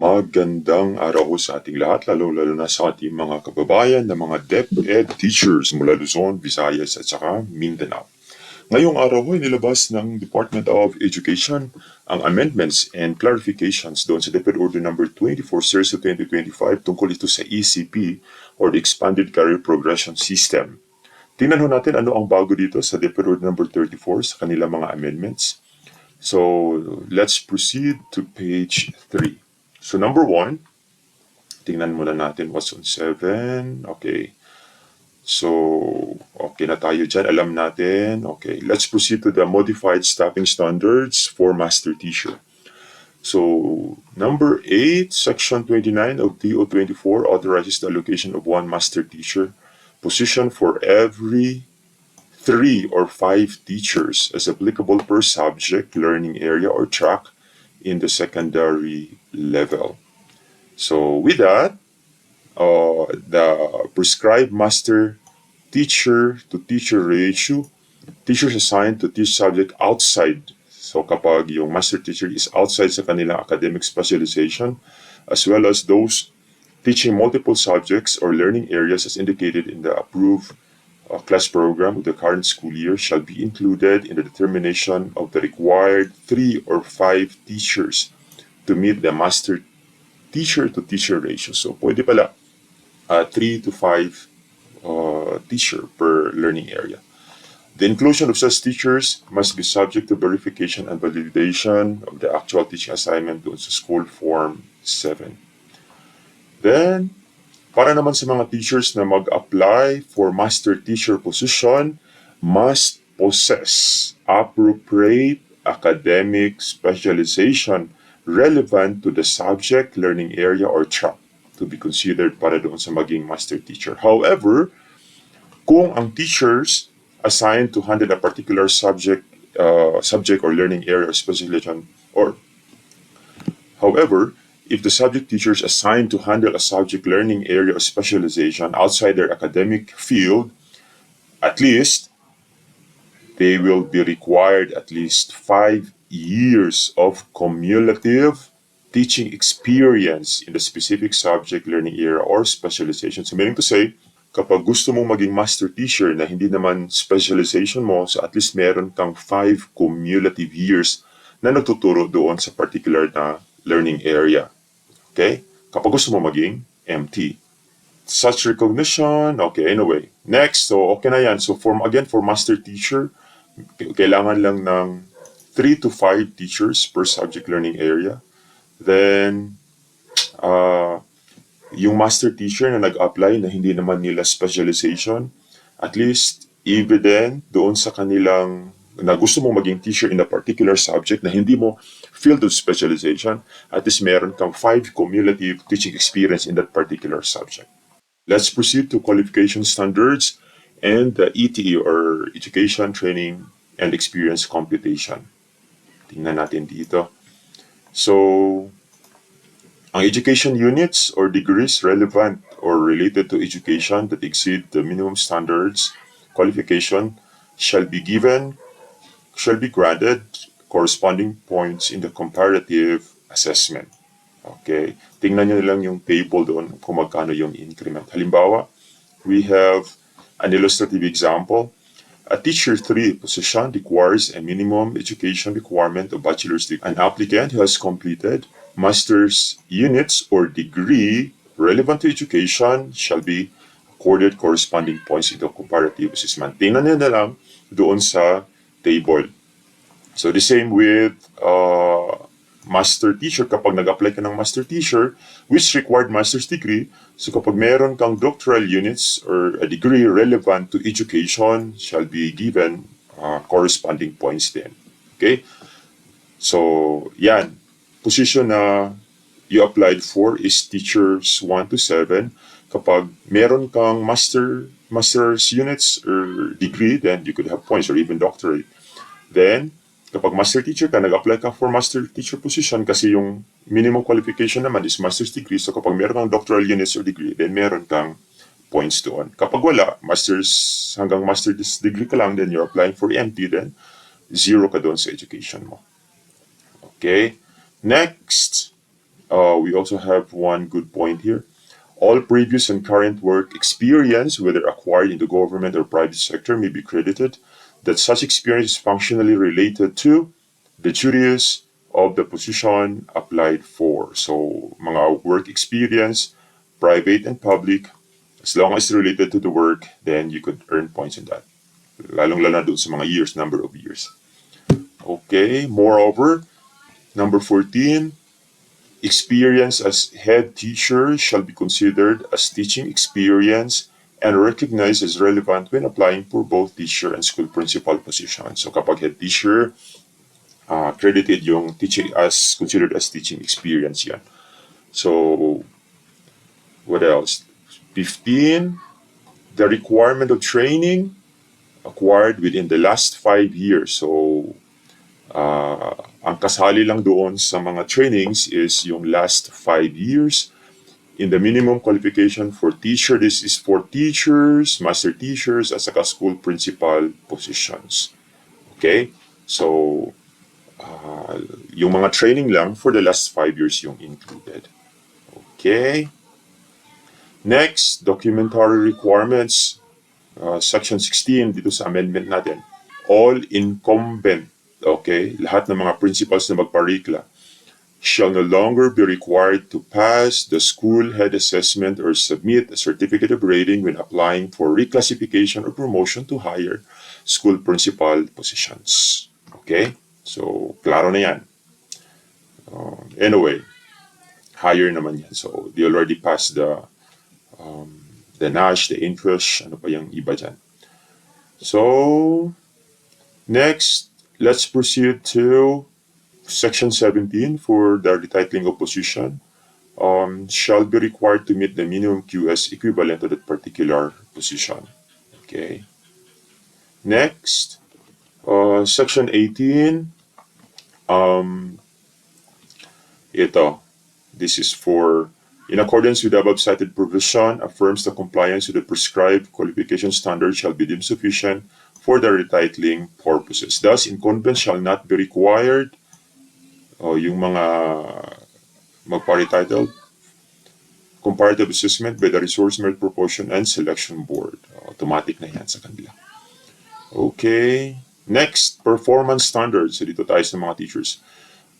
Magandang araw ho sa ating lahat, lalo-lalo na sa ating mga kababayan na mga DepEd teachers mula Luzon, Visayas at saka Mindanao. Ngayong araw ho, nilabas ng Department of Education ang amendments and clarifications doon sa DepEd Order number 24 Series of 2025 tungkol ito sa ECP or the Expanded Career Progression System. Tingnan ho natin ano ang bago dito sa DepEd Order number 34 sa kanilang mga amendments. So, let's proceed to page 3. So, number 1, tingnan muna natin what's on 7. Okay. So, okay na tayo dyan. Alam natin. Okay. Let's proceed to the modified staffing standards for master teacher. So, number 8, section 29 of DO 24 authorizes the allocation of one master teacher position for every 3 or 5 teachers as applicable per subject, learning area, or track in the secondary level. So with that, the prescribed master teacher to teacher ratio, teachers assigned to teach subject outside. So kapag yung master teacher is outside sa kanilang academic specialization, as well as those teaching multiple subjects or learning areas as indicated in the approved class program of the current school year shall be included in the determination of the required 3 or 5 teachers to meet the master teacher to teacher ratio. So pwede pala 3 to 5 teacher per learning area. The inclusion of such teachers must be subject to verification and validation of the actual teaching assignment doon sa school form 7. Then, para naman sa mga teachers na mag-apply for master teacher position, must possess appropriate academic specialization relevant to the subject, learning area, or track to be considered para doon sa maging master teacher. However, kung ang teachers assigned to handle a particular subject or learning area or specialization, or however, if the subject teachers assigned to handle a subject, learning area, or specialization outside their academic field, at least they will be required at least 5 years of cumulative teaching experience in the specific subject, learning area, or specialization. So meaning to say, kapag gusto mong maging master teacher na hindi naman specialization mo, so at least meron kang 5 cumulative years na natuturo doon sa particular na learning area. Okay? Kapag gusto mo maging MT. Such recognition, okay, anyway. Next, so okay na yan. So for master teacher, kailangan lang ng 3 to 5 teachers per subject learning area. Then, yung master teacher na nag-apply na hindi naman nila specialization, at least evident doon sa kanilang na gusto mong maging teacher in a particular subject na hindi mo field of specialization, at least meron kang 5 cumulative teaching experience in that particular subject. Let's proceed to qualification standards and the ETE or Education, Training, and Experience Computation. Tingnan natin dito. So, ang education units or degrees relevant or related to education that exceed the minimum standards qualification shall be granted corresponding points in the comparative assessment. Okay. Tingnan nyo lang yung table doon kung magkano yung increment. Halimbawa, we have an illustrative example. A teacher 3 position requires a minimum education requirement of bachelor's degree. An applicant who has completed master's units or degree relevant to education shall be accorded corresponding points in the comparative assessment. Tingnan nyo na lang doon sa table. So the same with master teacher. Kapag nag-apply ka ng master teacher which required master's degree, so kapag meron kang doctoral units or a degree relevant to education shall be given corresponding points din. Okay? So yan, position na you applied for is teachers 1 to 7. Kapag meron kang master's units or degree, then you could have points or even doctorate. Then, kapag master teacher ka, nag-apply ka for master teacher position kasi yung minimum qualification naman is master's degree. So kapag meron kang doctoral units or degree, then meron kang points doon. Kapag wala, hanggang master's degree ka lang, then you're applying for MT, then 0 ka doon sa education mo. Okay? Next, we also have one good point here. All previous and current work experience, whether acquired in the government or private sector, may be credited that such experience is functionally related to the duties of the position applied for. So, mga work experience, private and public, as long as related to the work, then you could earn points on that. Lalong-lalo na doon sa mga years, number of years. Okay, moreover, number 14, experience as head teacher shall be considered as teaching experience and recognized as relevant when applying for both teacher and school principal positions. So kapag head teacher, credited yung teaching as considered as teaching experience yan. So what else? 15, the requirement of training acquired within the last 5 years. So ang kasali lang doon sa mga trainings is yung last 5 years. In the minimum qualification for teacher, this is for teachers, master teachers, at saka school principal positions. Okay? So, yung mga training lang for the last 5 years yung included. Okay? Next, documentary requirements. Section 16 dito sa amendment natin. All incumbent, okay, lahat ng mga principals na magparikla shall no longer be required to pass the school head assessment or submit a certificate of rating when applying for reclassification or promotion to higher school principal positions. Okay? So, klaro na yan. Anyway, higher naman yan. So, they already passed the NASH, the interest, ano pa yung iba dyan. So, next, let's proceed to Section 17 for the retitling of position. Shall be required to meet the minimum QS equivalent to that particular position. Okay. Next, Section 18. This is for, in accordance with the above cited provision, affirms the compliance with the prescribed qualification standards shall be deemed sufficient for the retitling purposes. Thus, incumbents shall not be required yung mga magpa-retitle, comparative assessment by the Resource Merit Proportion and Selection Board. Automatic na yan sa kanila. Okay. Next, performance standards. So dito tayo sa mga teachers.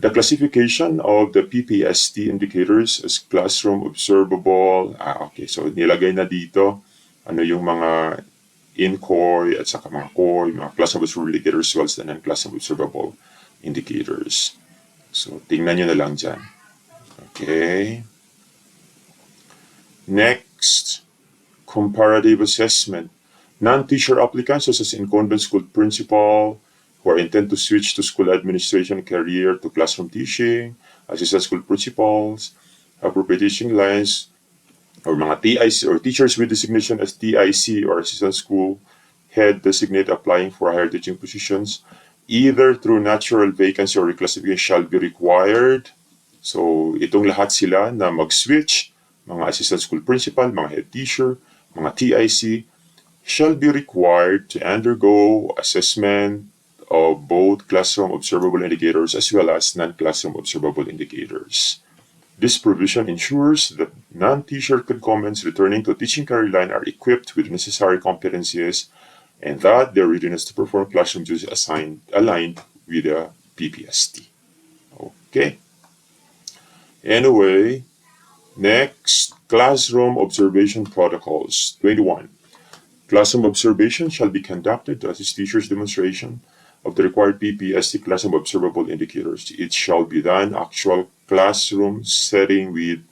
The classification of the PPST indicators as classroom observable. Okay. So nilagay na dito ano yung mga in-core at saka mga core, mga classroom observable indicators as well as the non-classroom observable indicators. So, tingnan nyo na lang dyan. Okay. Next, comparative assessment. Non-teacher applicants, such as incumbent school principal, who are intent to switch to school administration career to classroom teaching, assistant school principals, appropriate teaching lines, or mga TIC, or teachers with designation as TIC or assistant school head designate applying for higher teaching positions, either through natural vacancy or reclassification shall be required. So, itong lahat sila na mag-switch, mga assistant school principal, mga head teacher, mga TIC, shall be required to undergo assessment of both classroom observable indicators as well as non-classroom observable indicators. This provision ensures that non-teacher incumbents returning to teaching career line are equipped with necessary competencies and that their readiness to perform classroom duties aligned with the PPST. Okay. Anyway, next, classroom observation protocols. 21. Classroom observation shall be conducted to assist teachers' demonstration of the required PPST classroom observable indicators. It shall be done in an actual classroom setting with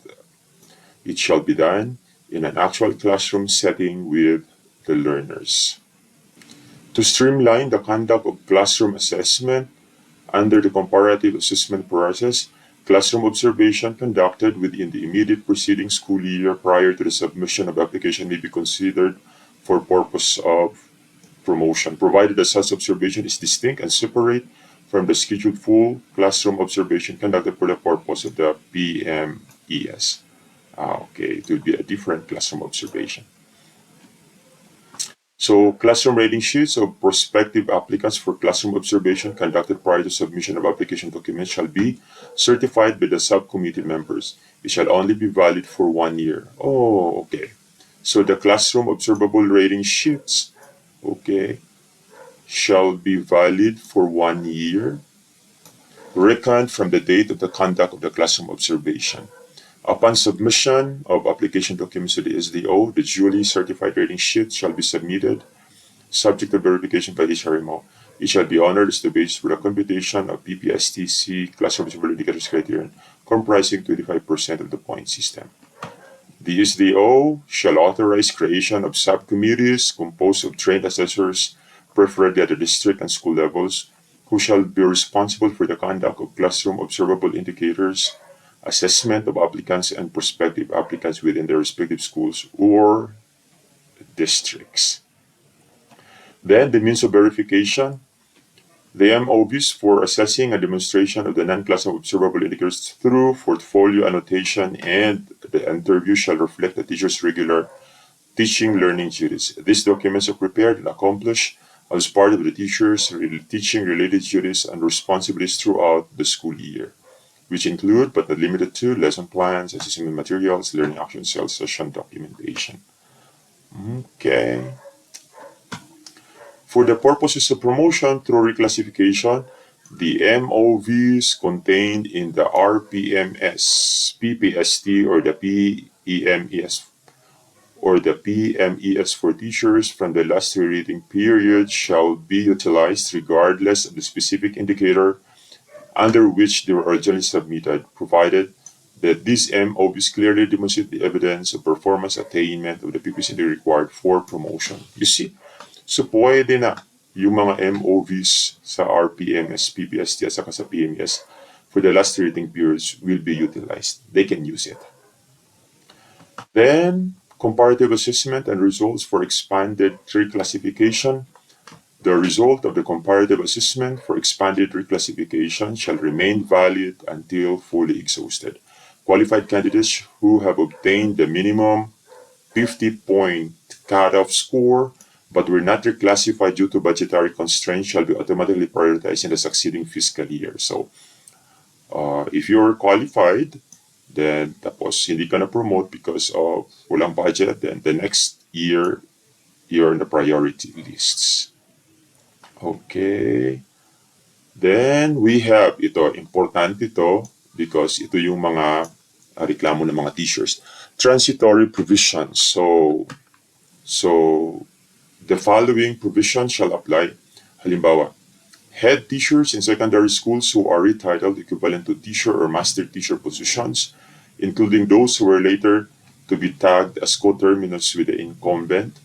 the learners. To streamline the conduct of classroom assessment under the comparative assessment process, classroom observation conducted within the immediate preceding school year prior to the submission of application may be considered for purpose of promotion, provided that such observation is distinct and separate from the scheduled full classroom observation conducted for the purpose of the PMES. Okay, it will be a different classroom observation. So classroom rating sheets of prospective applicants for classroom observation conducted prior to submission of application documents shall be certified by the subcommittee members. It shall only be valid for 1 year. Oh, okay. So the classroom observable rating sheets, okay, shall be valid for 1 year, reckoned from the date of the conduct of the classroom observation. Upon submission of application documents to the SDO, the duly certified rating sheet shall be submitted, subject to verification by HRMO. It shall be honored as the basis for the computation of PPSTC classroom observable indicators criterion, comprising 25% of the point system. The SDO shall authorize creation of subcommittees composed of trained assessors, preferably at the district and school levels, who shall be responsible for the conduct of classroom observable indicators, assessment of applicants and prospective applicants within their respective schools or districts. Then the means of verification. The MOVs for assessing a demonstration of the non-classroom observable indicators through portfolio annotation and the interview shall reflect the teacher's regular teaching learning duties. These documents are prepared and accomplished as part of the teacher's teaching related duties and responsibilities throughout the school year, which include but not limited to lesson plans, assessment materials, learning action cell session documentation. Okay. For the purposes of promotion through reclassification, the MOVs contained in the RPMS, PPST, or the PMES for teachers from the last reading period shall be utilized regardless of the specific indicator under which they were originally submitted, provided that these MOVs clearly demonstrate the evidence of performance attainment of the PPST required for promotion. You see? So pwede na yung mga MOVs sa RPMS, PPST at saka sa PMES for the last reading periods will be utilized. They can use it. Then, comparative assessment and results for expanded reclassification. The result of the comparative assessment for expanded reclassification shall remain valid until fully exhausted. Qualified candidates who have obtained the minimum 50-point cutoff score but were not reclassified due to budgetary constraints shall be automatically prioritized in the succeeding fiscal year. So, if you're qualified, then tapos hindi ka na promote because of walang budget, then the next year, you're in the priority lists. Okay. Then we have ito, importante ito because ito yung mga reklamo ng mga teachers. Transitory provisions. So the following provisions shall apply. Halimbawa, head teachers in secondary schools who are retitled equivalent to teacher or master teacher positions, including those who were later to be tagged as coterminous with the incumbent,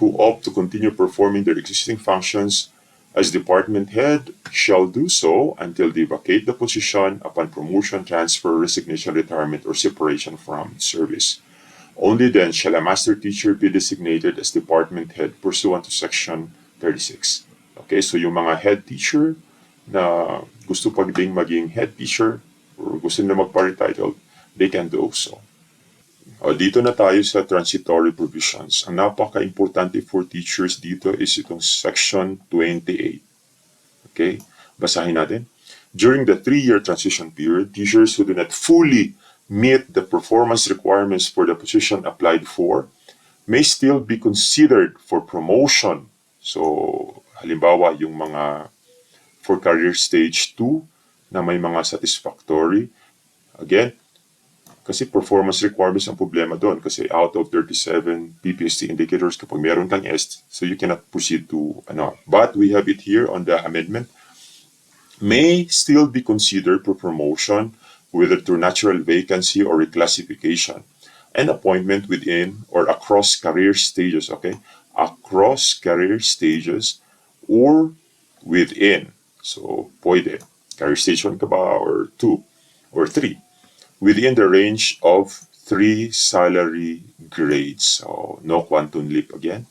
who opt to continue performing their existing functions as department head, shall do so until they vacate the position upon promotion, transfer, resignation, retirement, or separation from service. Only then shall a master teacher be designated as department head pursuant to Section 36. Okay, so yung mga head teacher na gusto pa ding maging head teacher or gusto na magpa-retitled, they can do so. Dito na tayo sa transitory provisions. Ang napaka-importante for teachers dito is itong Section 28. Okay, basahin natin. During the 3-year transition period, teachers who do not fully meet the performance requirements for the position applied for may still be considered for promotion. So, halimbawa, yung mga for career stage 2 na may mga satisfactory. Again, kasi performance requirements ang problema doon kasi out of 37 PPST indicators kapag meron kang S, so you cannot proceed to ano. But we have it here on the amendment. May still be considered for promotion whether through natural vacancy or reclassification, and appointment within or across career stages, okay? Across career stages or within. So, pwede. Career stage 1 ka ba or 2 or 3. Within the range of 3 salary grades. So, no quantum leap again.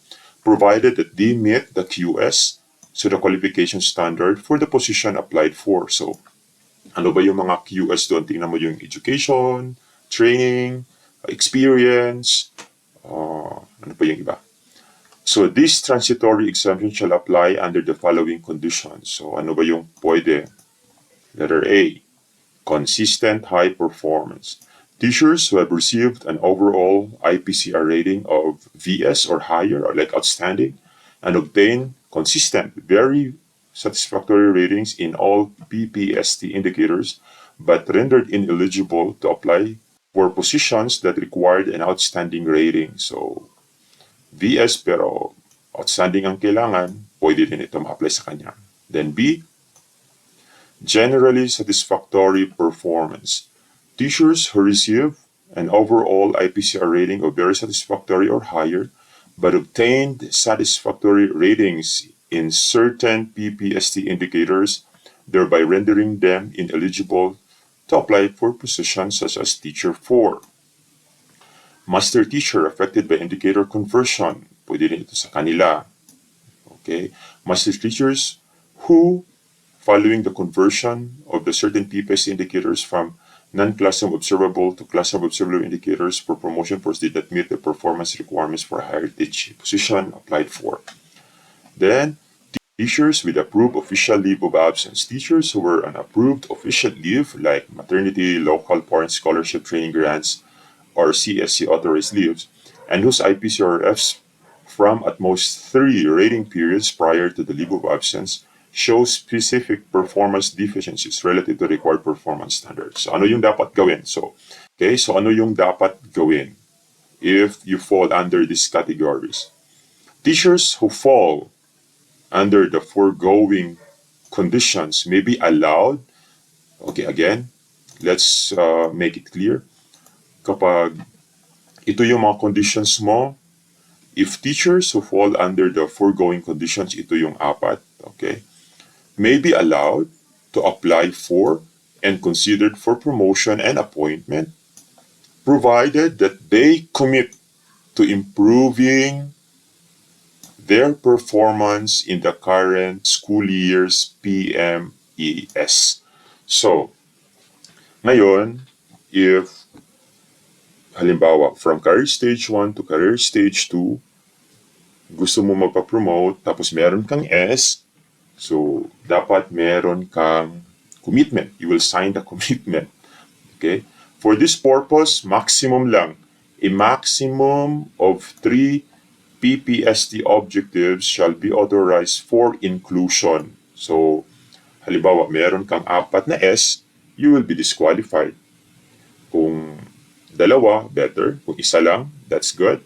Provided that they meet the QS, so the qualification standard for the position applied for. So, ano ba yung mga QS doon? Tingnan mo yung education, training, experience, ano pa yung iba? So this transitory exemption shall apply under the following conditions. So ano ba yung pwede? Letter A, consistent high performance. Teachers who have received an overall IPCR rating of VS or higher, or like outstanding, and obtain consistent, very satisfactory ratings in all PPST indicators, but rendered ineligible to apply for positions that required an outstanding rating. So, VS pero outstanding ang kailangan, pwede din ito ma-apply sa kanya. Then B, generally satisfactory performance. Teachers who receive an overall IPCR rating of very satisfactory or higher, but obtained satisfactory ratings in certain PPST indicators, thereby rendering them ineligible to apply for positions such as Teacher 4. Master teacher affected by indicator conversion, pwede rin ito sa kanila. Okay? Master teachers who, following the conversion of the certain PPS indicators from non-classroom observable to classroom observable indicators for promotion course did not meet the performance requirements for a higher teaching position applied for. Then, teachers with approved official leave of absence. Teachers who were on approved official leave like maternity, local parent scholarship training grants, or CSC authorized leaves, and whose IPCRFs from at most 3 rating periods prior to the leave of absence show specific performance deficiencies relative to required performance standards. So ano yung dapat gawin? So ano yung dapat gawin if you fall under these categories? Teachers who fall under the foregoing conditions may be allowed, okay, again, let's make it clear. Kapag ito yung mga conditions mo, if teachers who fall under the foregoing conditions, ito yung apat, okay, may be allowed to apply for and considered for promotion and appointment, provided that they commit to improving their performance in the current school year's PMES. So, ngayon, if halimbawa, from career stage 1 to career stage 2, gusto mo magpa-promote, tapos meron kang S, so dapat meron kang commitment. You will sign the commitment. Okay? For this purpose, maximum lang. A maximum of 3 PPST objectives shall be authorized for inclusion. So, halimbawa, meron kang 4 na S, you will be disqualified. Kung dalawa, better. Kung isa lang, that's good.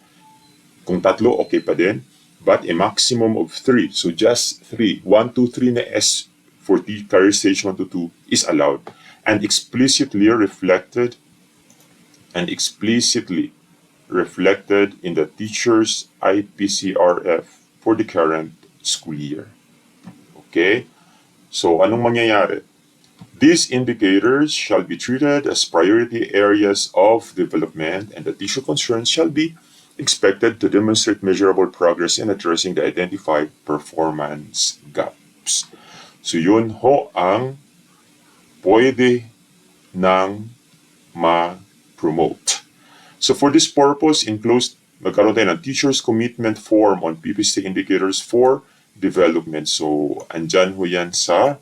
Kung tatlo, okay pa din. But a maximum of 3. So just 3. 1, 2, 3 na S for the career stage 1 to 2 is allowed. And explicitly reflected in the teacher's IPCRF for the current school year. Okay? So anong mangyayari? These indicators shall be treated as priority areas of development, and the teacher concerned shall be expected to demonstrate measurable progress in addressing the identified performance gaps. So yun ho ang pwede nang ma-promote. So for this purpose, enclosed, magkaroon tayo ng teacher's commitment form on PPST indicators for development. So andyan ho yan sa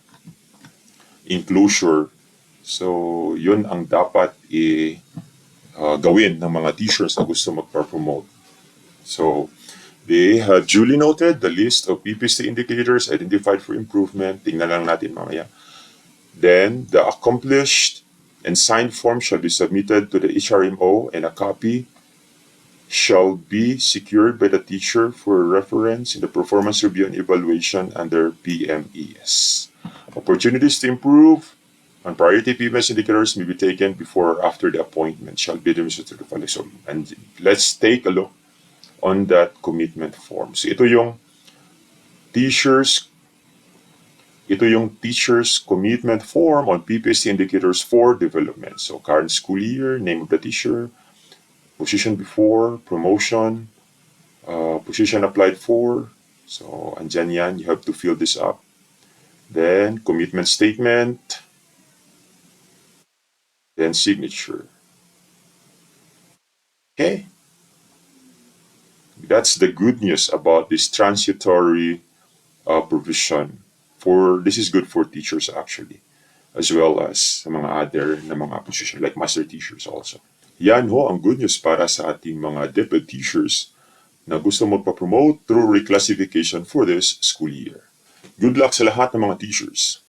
enclosure. So, yun ang dapat gawin ng mga teachers na gusto magpa-promote. So, they have duly noted the list of PPST indicators identified for improvement. Tingnan lang natin mamaya. Then, the accomplished and signed form shall be submitted to the HRMO, and a copy shall be secured by the teacher for reference in the performance review and evaluation under PMES. Opportunities to improve on priority PMS indicators may be taken before or after the appointment shall be demonstrated. So, and let's take a look on that commitment form. So ito yung teacher's commitment form on PPST indicators for development. So current school year, name of the teacher, position before, promotion, position applied for. So andyan yan, you have to fill this up. Then commitment statement, then signature. Okay? That's the good news about this transitory provision. This is good for teachers actually, as well as sa mga other na mga position like master teachers also. Yan ho ang good news para sa ating mga DepEd teachers na gusto magpa-promote through reclassification for this school year. Good luck sa lahat ng mga teachers.